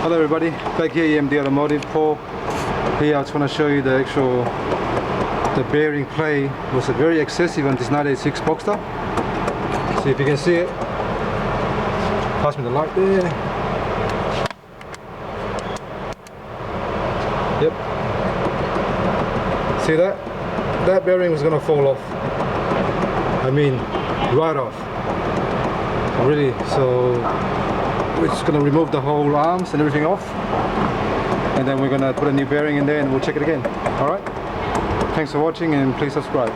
Hello everybody, back here EMD Automotive. Paul here. I just want to show you the bearing play was very excessive on this 1986 Boxster. See if you can see it. Pass me the light there. Yep. See that? That bearing was going to fall off. I mean, right off. Really, so we're just going to remove the whole arms and everything off, and then we're going to put a new bearing in there and we'll check it again. Alright? Thanks for watching and please subscribe.